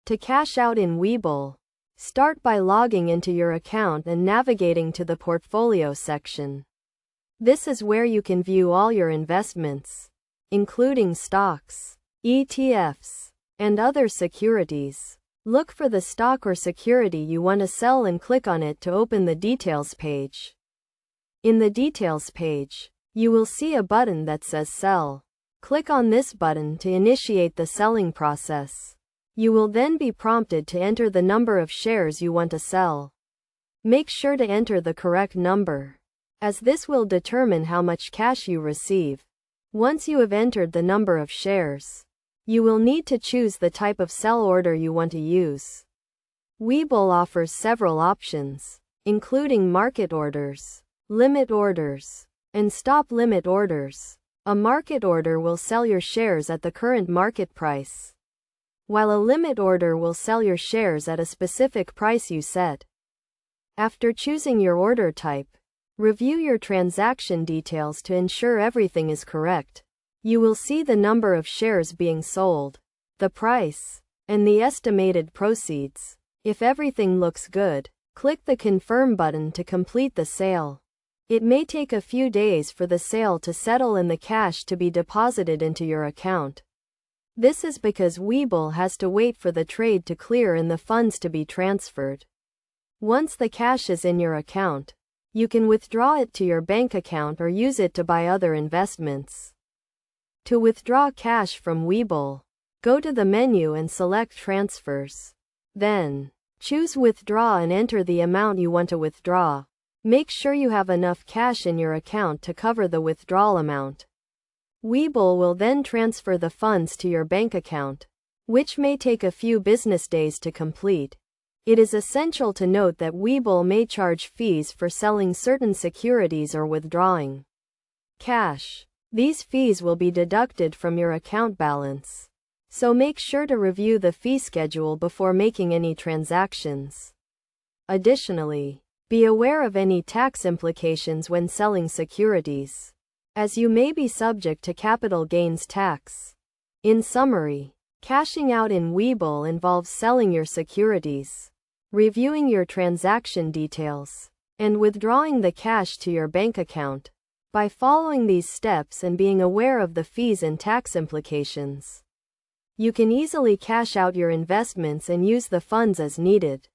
To cash out in Webull, start by logging into your account and navigating to the portfolio section. This is where you can view all your investments, including stocks, ETFs, and other securities. Look for the stock or security you want to sell and click on it to open the details page. In the details page, you will see a button that says Sell. Click on this button to initiate the selling process. You will then be prompted to enter the number of shares you want to sell. Make sure to enter the correct number, as this will determine how much cash you receive. Once you have entered the number of shares, you will need to choose the type of sell order you want to use. Webull offers several options, including market orders, limit orders, and stop limit orders. A market order will sell your shares at the current market price, while a limit order will sell your shares at a specific price you set. After choosing your order type, review your transaction details to ensure everything is correct. You will see the number of shares being sold, the price, and the estimated proceeds. If everything looks good, click the Confirm button to complete the sale. It may take a few days for the sale to settle and the cash to be deposited into your account. This is because Webull has to wait for the trade to clear and the funds to be transferred. Once the cash is in your account, you can withdraw it to your bank account or use it to buy other investments. To withdraw cash from Webull, go to the menu and select Transfers. Then, choose Withdraw and enter the amount you want to withdraw. Make sure you have enough cash in your account to cover the withdrawal amount. Webull will then transfer the funds to your bank account, which may take a few business days to complete. It is essential to note that Webull may charge fees for selling certain securities or withdrawing cash. These fees will be deducted from your account balance, so make sure to review the fee schedule before making any transactions. Additionally, be aware of any tax implications when selling securities, as you may be subject to capital gains tax. In summary, cashing out in Webull involves selling your securities, reviewing your transaction details, and withdrawing the cash to your bank account. By following these steps and being aware of the fees and tax implications, you can easily cash out your investments and use the funds as needed.